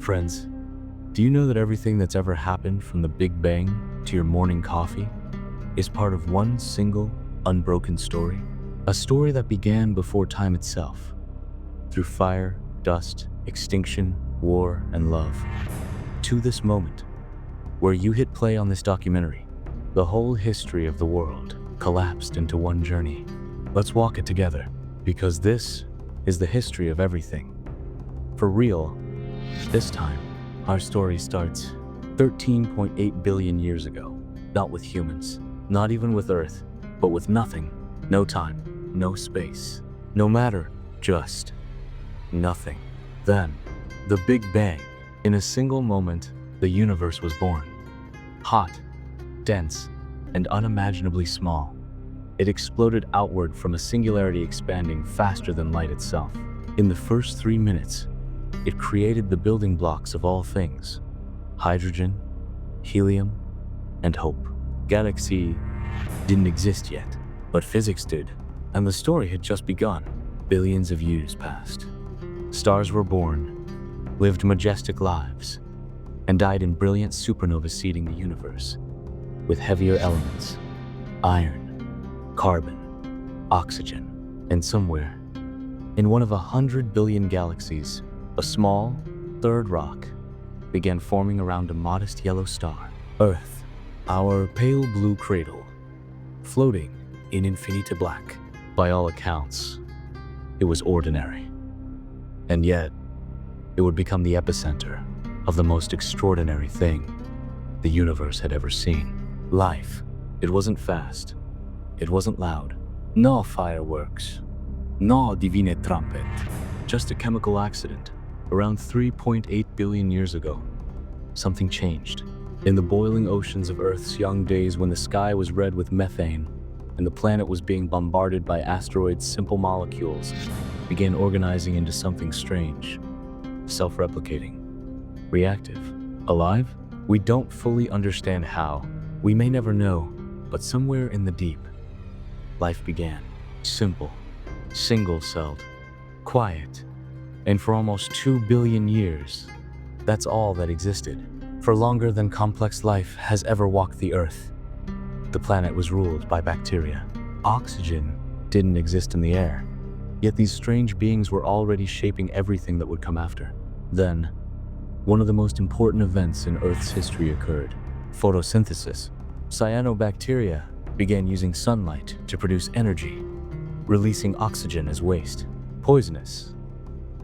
Friends, do you know that everything that's ever happened from the Big Bang to your morning coffee is part of one single, unbroken story? A story that began before time itself, through fire, dust, extinction, war, and love, to this moment, where you hit play on this documentary. The whole history of the world collapsed into one journey. Let's walk it together, because this is the history of everything. For real, this time, our story starts 13.8 billion years ago. Not with humans, not even with Earth, but with nothing. No time, no space, no matter, just nothing. Then, the Big Bang. In a single moment, the universe was born. Hot, dense, and unimaginably small. It exploded outward from a singularity expanding faster than light itself. In the first 3 minutes, it created the building blocks of all things: hydrogen, helium, and hope. Galaxy didn't exist yet, but physics did, and the story had just begun. Billions of years passed. Stars were born, lived majestic lives, and died in brilliant supernovas seeding the universe with heavier elements: iron, carbon, oxygen. And somewhere, in one of 100 billion galaxies, a small, third rock began forming around a modest yellow star, Earth, our pale blue cradle, floating in infinite black. By all accounts, it was ordinary. And yet, it would become the epicenter of the most extraordinary thing the universe had ever seen. Life. It wasn't fast. It wasn't loud. No fireworks. No divine trumpet. Just a chemical accident. Around 3.8 billion years ago, something changed. In the boiling oceans of Earth's young days, when the sky was red with methane and the planet was being bombarded by asteroids, simple molecules began organizing into something strange, self-replicating, reactive, alive. We don't fully understand how. We may never know, but somewhere in the deep, life began. Simple, single-celled, quiet. And for almost 2 billion years, that's all that existed. For longer than complex life has ever walked the Earth, the planet was ruled by bacteria. Oxygen didn't exist in the air, yet these strange beings were already shaping everything that would come after. Then, one of the most important events in Earth's history occurred: photosynthesis. Cyanobacteria began using sunlight to produce energy, releasing oxygen as waste. Poisonous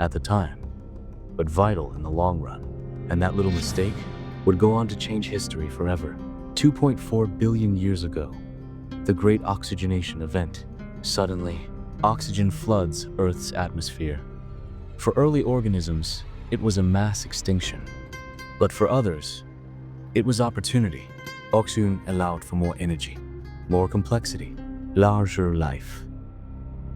at the time, but vital in the long run. And that little mistake would go on to change history forever. 2.4 billion years ago, the Great Oxygenation Event. Suddenly, oxygen floods Earth's atmosphere. For early organisms, it was a mass extinction. But for others, it was opportunity. Oxygen allowed for more energy, more complexity, larger life.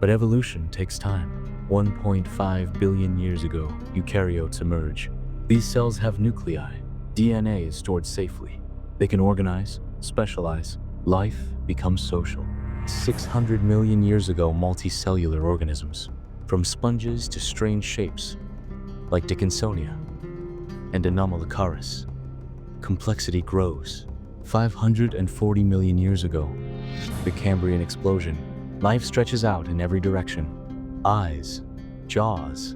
But evolution takes time. 1.5 billion years ago, eukaryotes emerge. These cells have nuclei. DNA is stored safely. They can organize, specialize. Life becomes social. 600 million years ago, multicellular organisms, from sponges to strange shapes, like Dickinsonia and Anomalocaris. Complexity grows. 540 million years ago, the Cambrian explosion. Life stretches out in every direction. Eyes, jaws,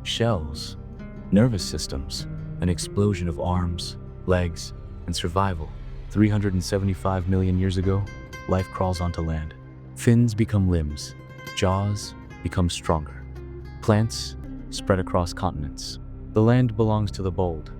shells, nervous systems, an explosion of arms, legs, and survival. 375 million years ago, life crawls onto land. Fins become limbs, jaws become stronger. Plants spread across continents. The land belongs to the bold,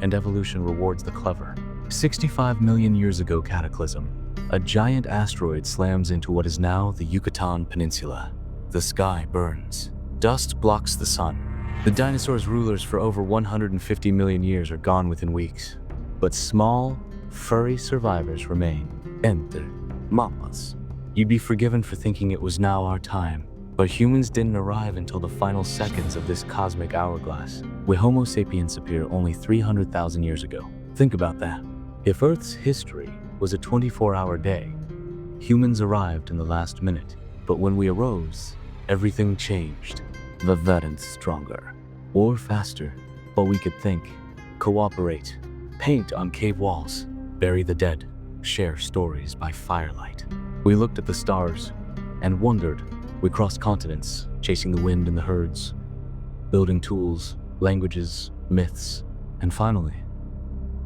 and evolution rewards the clever. 65 million years ago, cataclysm. A giant asteroid slams into what is now the Yucatan Peninsula. The sky burns. Dust blocks the sun. The dinosaurs' rulers for over 150 million years are gone within weeks. But small, furry survivors remain. Enter mammals. You'd be forgiven for thinking it was now our time, but humans didn't arrive until the final seconds of this cosmic hourglass. With Homo sapiens appear only 300,000 years ago. Think about that. If Earth's history was a 24-hour day, humans arrived in the last minute. But when we arose, everything changed. We weren't stronger or faster, but we could think. cooperate, paint on cave walls, bury the dead, share stories by firelight. We looked at the stars and wondered. We crossed continents, chasing the wind and the herds, building tools, languages, myths, and finally,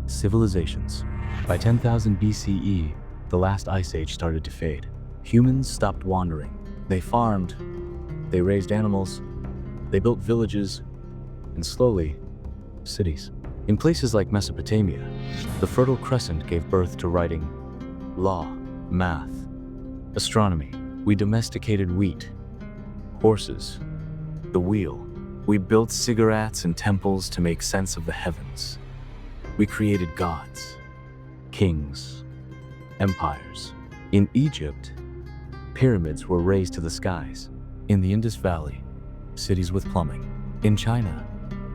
civilizations. By 10,000 BCE, the last ice age started to fade. Humans stopped wandering. They farmed, they raised animals, they built villages, and slowly, cities. In places like Mesopotamia, the Fertile Crescent gave birth to writing, law, math, astronomy. We domesticated wheat, horses, the wheel. We built ziggurats and temples to make sense of the heavens. We created gods, kings, empires. In Egypt, pyramids were raised to the skies. In the Indus Valley, cities with plumbing. In China,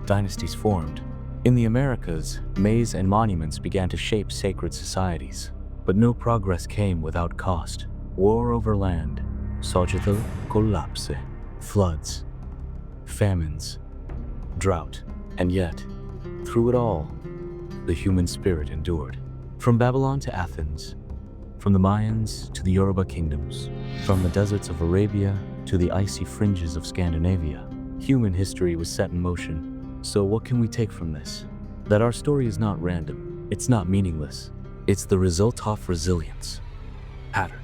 dynasties formed. In the Americas, mazes and monuments began to shape sacred societies. But no progress came without cost. War over land, societal collapse, floods, famines, drought. And yet, through it all, the human spirit endured. From Babylon to Athens, from the Mayans to the Yoruba kingdoms, from the deserts of Arabia to the icy fringes of Scandinavia, human history was set in motion. So what can we take from this? That our story is not random, it's not meaningless. It's the result of resilience, pattern,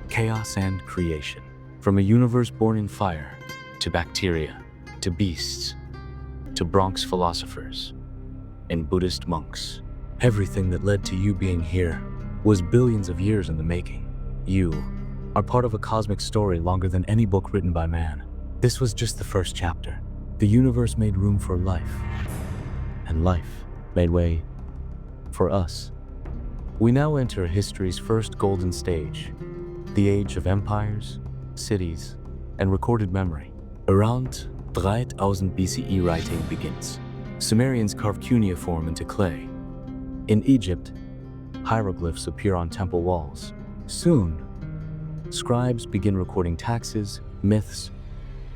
chaos, and creation. From a universe born in fire, to bacteria, to beasts, to Bronx philosophers, and Buddhist monks. Everything that led to you being here was billions of years in the making. You are part of a cosmic story longer than any book written by man. This was just the first chapter. The universe made room for life, and life made way for us. We now enter history's first golden stage, the age of empires, cities, and recorded memory. Around 3000 BCE writing begins. Sumerians carve cuneiform into clay. In Egypt, hieroglyphs appear on temple walls. Soon, scribes begin recording taxes, myths,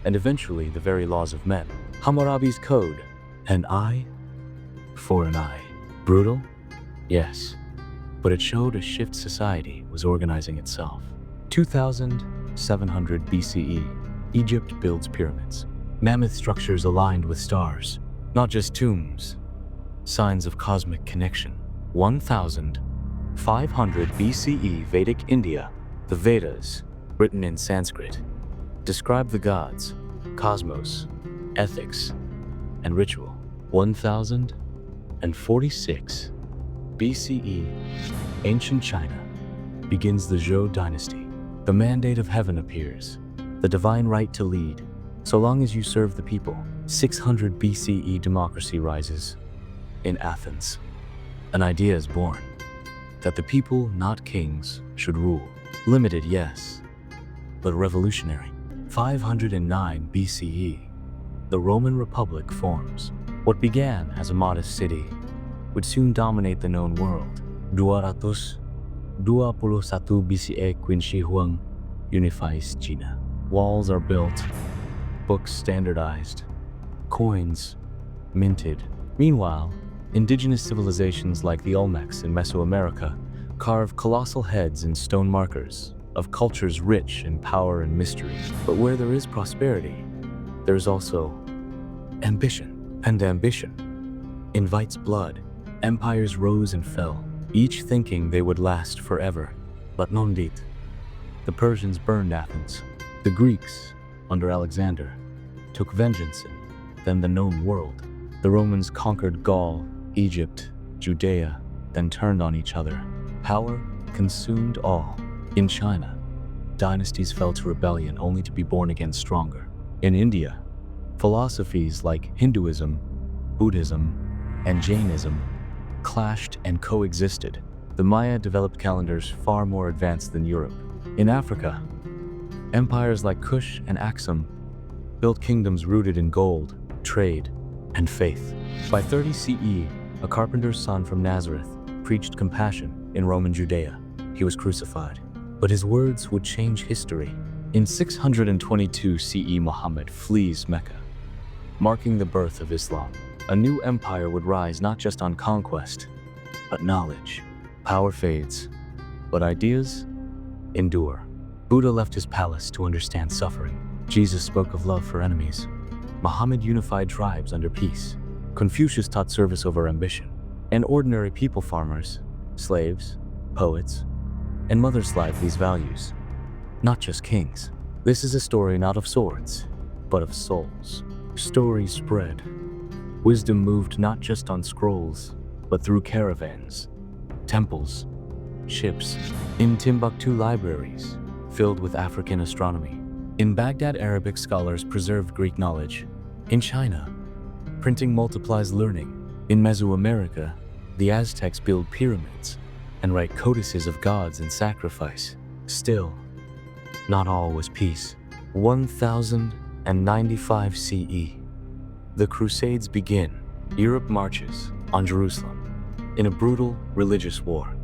and eventually the very laws of men. Hammurabi's code, an eye for an eye. Brutal? Yes. But it showed a shift society was organizing itself. 2700 BCE, Egypt builds pyramids. Mammoth structures aligned with stars, not just tombs, signs of cosmic connection. 1500 BCE, Vedic India, the Vedas, written in Sanskrit, describe the gods, cosmos, ethics, and ritual. 1046 BCE, ancient China, begins the Zhou dynasty. The mandate of heaven appears, the divine right to lead, so long as you serve the people. 600 BCE, democracy rises in Athens. An idea is born, that the people, not kings, should rule. Limited, yes, but revolutionary. 509 BCE, the Roman Republic forms. What began as a modest city would soon dominate the known world. 221 BCE, Qin Shi Huang unifies China. Walls are built, books standardized, coins minted. Meanwhile, indigenous civilizations like the Olmecs in Mesoamerica carve colossal heads in stone markers of cultures rich in power and mystery. But where there is prosperity, there is also ambition. And ambition invites blood. Empires rose and fell, each thinking they would last forever. But none did. The Persians burned Athens. The Greeks, under Alexander, took vengeance in then the known world. The Romans conquered Gaul, Egypt, Judea, then turned on each other. Power consumed all. In China, dynasties fell to rebellion only to be born again stronger. In India, philosophies like Hinduism, Buddhism, and Jainism clashed and coexisted. The Maya developed calendars far more advanced than Europe. In Africa, empires like Kush and Aksum built kingdoms rooted in gold, trade, and faith. By 30 CE, a carpenter's son from Nazareth preached compassion in Roman Judea. He was crucified, but his words would change history. In 622 CE, Muhammad flees Mecca, marking the birth of Islam. A new empire would rise not just on conquest, but knowledge. Power fades, but ideas endure. Buddha left his palace to understand suffering. Jesus spoke of love for enemies. Muhammad unified tribes under peace. Confucius taught service over ambition. And ordinary people, farmers, slaves, poets, and mothers lived these values, not just kings. This is a story not of swords, but of souls. Stories spread. Wisdom moved not just on scrolls, but through caravans, temples, ships, in Timbuktu libraries filled with African astronomy. In Baghdad, Arabic scholars preserved Greek knowledge. In China, printing multiplies learning. In Mesoamerica, the Aztecs build pyramids and write codices of gods and sacrifice. Still, not all was peace. 1095 CE. The Crusades begin. Europe marches on Jerusalem. In a brutal religious war,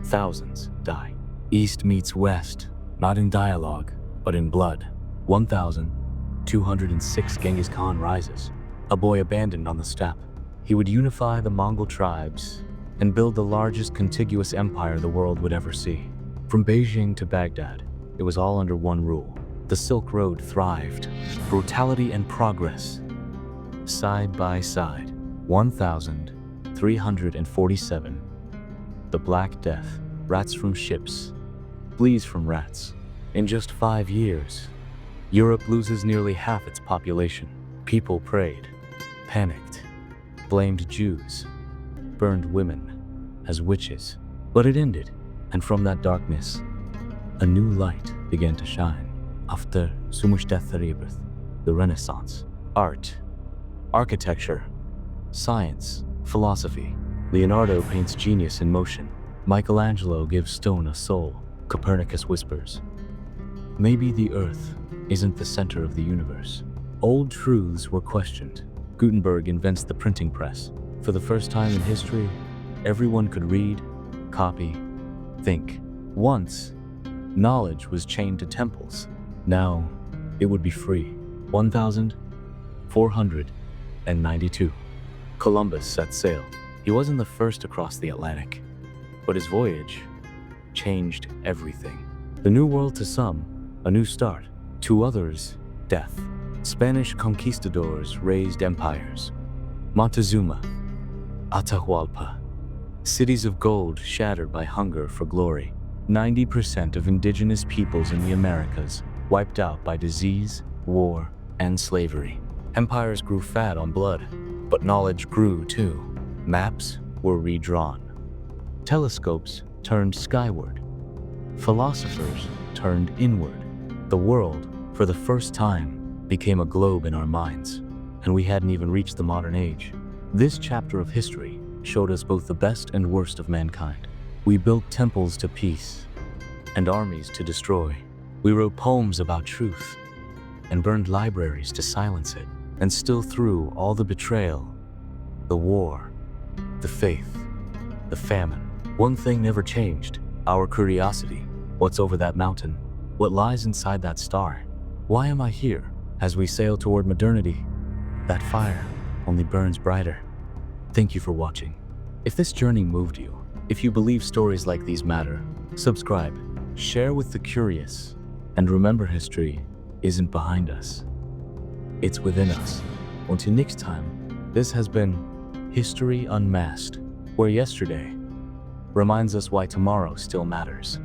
thousands die. East meets West, not in dialogue, but in blood. 1206 Genghis Khan rises. A boy abandoned on the steppe. He would unify the Mongol tribes and build the largest contiguous empire the world would ever see. From Beijing to Baghdad, it was all under one rule. The Silk Road thrived. Brutality and progress, side by side. 1347. The Black Death. Rats from ships, fleas from rats. In just 5 years, Europe loses nearly half its population. People prayed, panicked, blamed Jews, burned women as witches. But it ended, and from that darkness, a new light began to shine. After the Renaissance. Art, architecture, science, philosophy. Leonardo paints genius in motion. Michelangelo gives stone a soul. Copernicus whispers, maybe the Earth isn't the center of the universe. Old truths were questioned. Gutenberg invents the printing press. For the first time in history, everyone could read, copy, think. Once, knowledge was chained to temples. Now, it would be free. 1492. Columbus set sail. He wasn't the first to cross the Atlantic, but his voyage changed everything. The New World to some, a new start. To others, death. Spanish conquistadors raised empires. Montezuma, Atahualpa. Cities of gold shattered by hunger for glory. 90% of indigenous peoples in the Americas wiped out by disease, war, and slavery. Empires grew fat on blood, but knowledge grew too. Maps were redrawn. Telescopes turned skyward. Philosophers turned inward. The world, for the first time, became a globe in our minds, and we hadn't even reached the modern age. This chapter of history showed us both the best and worst of mankind. We built temples to peace and armies to destroy. We wrote poems about truth and burned libraries to silence it. And still, through all the betrayal, the war, the faith, the famine, one thing never changed: our curiosity. What's over that mountain? What lies inside that star? Why am I here? As we sail toward modernity, that fire only burns brighter. Thank you for watching. If this journey moved you, if you believe stories like these matter, subscribe, share with the curious, and remember, history isn't behind us. It's within us. Until next time, this has been History Unmasked, where yesterday reminds us why tomorrow still matters.